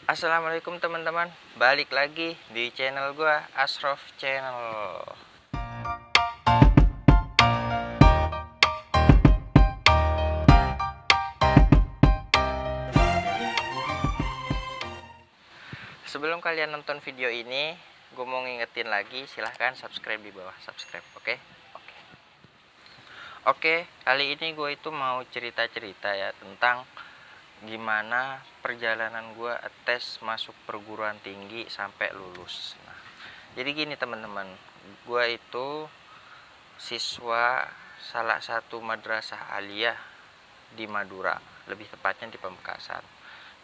Assalamualaikum teman-teman, balik lagi di channel gua Ashraf Channel. Sebelum kalian nonton video ini, gue mau ngingetin lagi, silahkan subscribe di bawah, subscribe, oke? Oke, kali ini gue itu mau cerita-cerita ya tentang gimana perjalanan gue tes masuk perguruan tinggi sampai lulus. Nah, jadi gini teman-teman, gue itu siswa salah satu madrasah aliyah di Madura, lebih tepatnya di Pamekasan.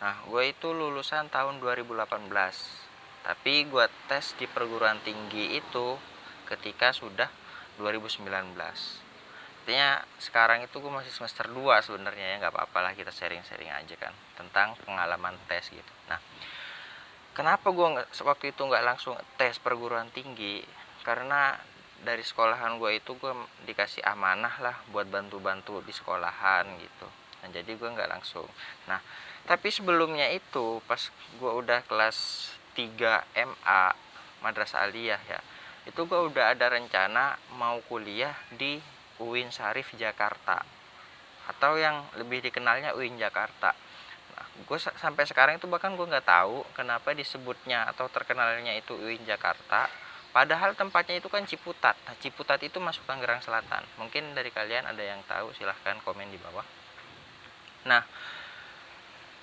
Nah, gue itu lulusan tahun 2018, tapi gue tes di perguruan tinggi itu ketika sudah 2019. Artinya sekarang itu gue masih semester 2 sebenarnya ya, nggak apa-apa lah, kita sharing-sharing aja kan tentang pengalaman tes gitu. Nah, kenapa gue waktu itu nggak langsung tes perguruan tinggi? Karena dari sekolahan gue itu gue dikasih amanah lah buat bantu-bantu di sekolahan gitu. Nah, jadi gue nggak langsung. Nah, tapi sebelumnya itu pas gue udah kelas 3 MA Madrasah Aliyah ya, itu gue udah ada rencana mau kuliah di UIN Syarif Jakarta, atau yang lebih dikenalnya UIN Jakarta. Nah, gue sampai sekarang itu bahkan gue nggak tahu kenapa disebutnya atau terkenalnya itu UIN Jakarta, padahal tempatnya itu kan Ciputat. Nah, Ciputat itu masuk Tangerang Selatan. Mungkin dari kalian ada yang tahu, silahkan komen di bawah. Nah,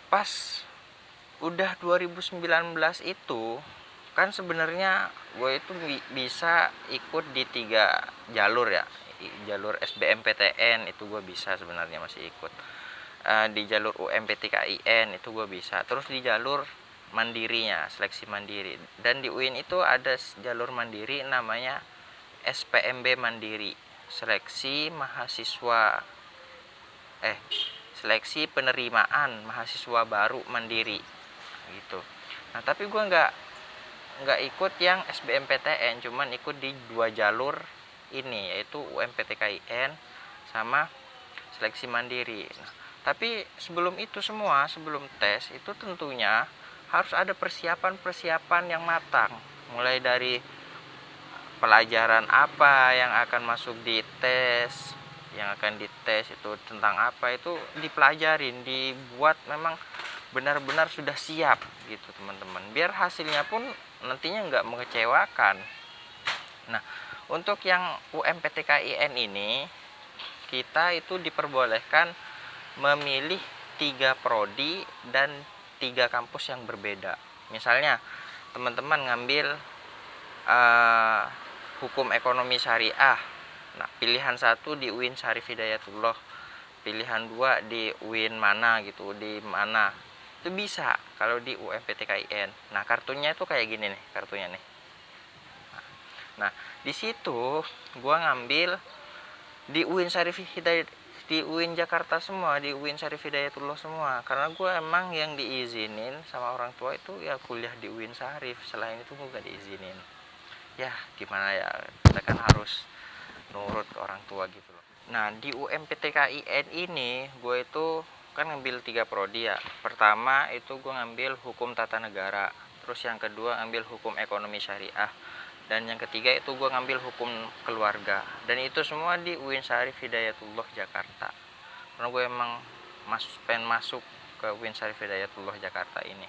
pas udah 2019 itu kan sebenarnya gue itu bisa ikut di 3 jalur ya. Jalur SBMPTN itu gue bisa, sebenarnya masih ikut. Di jalur UMPTKIN itu gue bisa. Terus di jalur mandirinya, seleksi mandiri. Dan di UIN itu ada jalur mandiri namanya SPMB Mandiri, seleksi mahasiswa seleksi penerimaan mahasiswa baru mandiri gitu. Nah, tapi gue nggak ikut yang SBMPTN, cuman ikut di 2 jalur ini, yaitu UMPTKIN sama seleksi mandiri. Nah, tapi sebelum itu semua, sebelum tes itu tentunya harus ada persiapan yang matang, mulai dari pelajaran apa yang akan masuk di tes, yang akan dites itu tentang apa, itu dipelajarin, dibuat memang benar-benar sudah siap gitu teman-teman, biar hasilnya pun nantinya nggak mengecewakan. Nah, untuk yang UMPTKIN ini kita itu diperbolehkan memilih 3 prodi dan 3 kampus yang berbeda. Misalnya teman-teman ngambil hukum ekonomi syariah, nah pilihan 1 di UIN Syarif Hidayatullah, pilihan 2 di UIN mana gitu, di mana, itu bisa kalau di UMPTKIN. Nah, kartunya itu kayak gini nih, kartunya nih. Nah, di situ gua ngambil di UIN Syarif Hidayat, di UIN Jakarta semua, di UIN Syarif Hidayatullah semua, karena gue emang yang diizinin sama orang tua itu ya kuliah di UIN Syarif, selain itu gue gak diizinin. Ya gimana ya, kita kan harus nurut ke orang tua gitu loh. Nah, di UMPTKIN ini gue itu kan ngambil 3 prodi ya. Pertama itu gue ngambil hukum tata negara, terus yang kedua ngambil hukum ekonomi syariah, dan yang ketiga itu gue ngambil hukum keluarga. Dan itu semua di UIN Syarif Hidayatullah Jakarta, karena gue emang pengen masuk ke UIN Syarif Hidayatullah Jakarta ini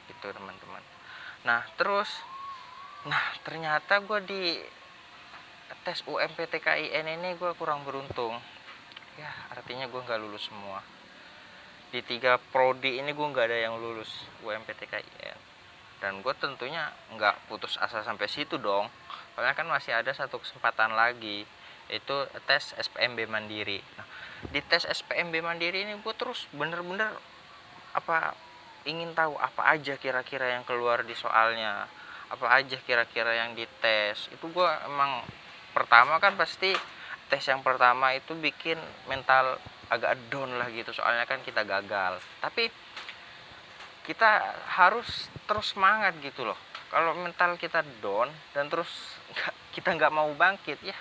gitu teman-teman. Nah, ternyata gue di tes UMPTKIN ini gue kurang beruntung ya, artinya gue nggak lulus semua. Di 3 prodi ini gue nggak ada yang lulus UMPTKIN, dan gue tentunya nggak putus asa sampai situ dong, soalnya kan masih ada 1 kesempatan lagi, itu tes SPMB Mandiri. Nah, di tes SPMB Mandiri ini gue terus bener-bener ingin tahu apa aja kira-kira yang keluar di soalnya, apa aja kira-kira yang dites. Itu gue emang pertama kan pasti tes yang pertama itu bikin mental agak down lah gitu, soalnya kan kita gagal. Tapi kita harus terus semangat gitu loh. Kalau mental kita down dan terus kita nggak mau bangkit, ya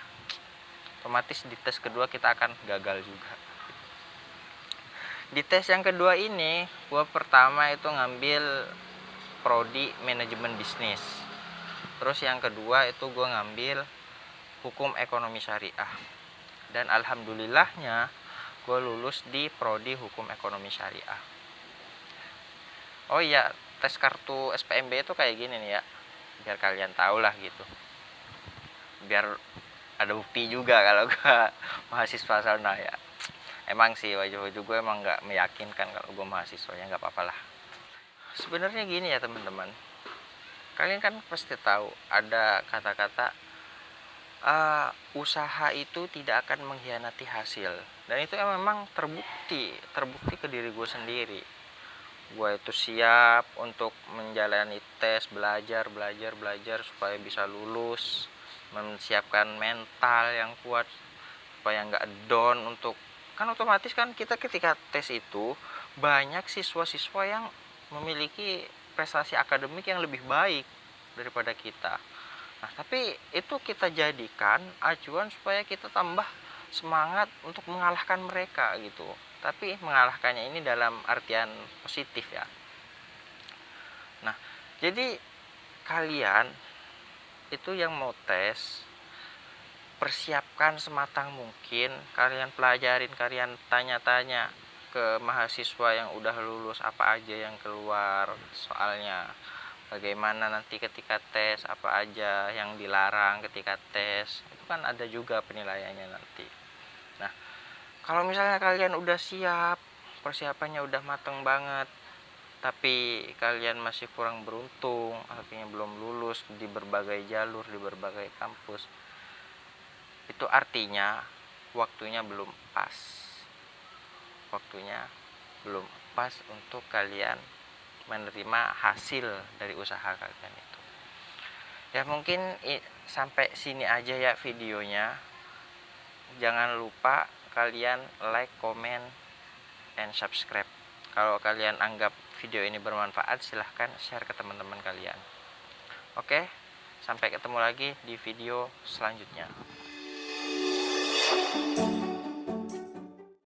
otomatis di tes kedua kita akan gagal juga. Di tes yang kedua ini, gue pertama itu ngambil prodi manajemen bisnis. Terus yang kedua itu gue ngambil hukum ekonomi syariah. Dan alhamdulillahnya gue lulus di prodi hukum ekonomi syariah. Oh iya, tes kartu SPMB itu kayak gini nih ya, biar kalian tahu lah gitu, biar ada bukti juga kalau gue mahasiswa sana ya. Emang sih wajah-wajah gue emang nggak meyakinkan kalau gue mahasiswa, ya nggak apa-apa lah. Sebenarnya gini ya teman-teman, kalian kan pasti tahu ada kata-kata usaha itu tidak akan mengkhianati hasil, dan itu memang terbukti ke diri gue sendiri. Gue itu siap untuk menjalani tes, belajar supaya bisa lulus, mempersiapkan mental yang kuat supaya nggak down. Untuk kan otomatis kan kita ketika tes itu banyak siswa-siswa yang memiliki prestasi akademik yang lebih baik daripada kita. Nah, tapi itu kita jadikan acuan supaya kita tambah semangat untuk mengalahkan mereka gitu. Tapi mengalahkannya ini dalam artian positif ya. Nah, jadi kalian itu yang mau tes, persiapkan sematang mungkin, kalian pelajarin, kalian tanya-tanya ke mahasiswa yang udah lulus apa aja yang keluar soalnya, bagaimana nanti ketika tes, apa aja yang dilarang ketika tes, itu kan ada juga penilaiannya nanti. Nah, kalau misalnya kalian udah siap, persiapannya udah mateng banget, tapi kalian masih kurang beruntung, artinya belum lulus di berbagai jalur, di berbagai kampus, itu artinya waktunya belum pas. Waktunya belum pas untuk kalian menerima hasil dari usaha kalian itu. Ya mungkin sampai sini aja ya videonya. Jangan lupa kalian like, comment, and subscribe. Kalau kalian anggap video ini bermanfaat, silahkan share ke teman-teman kalian. Oke, sampai ketemu lagi di video selanjutnya.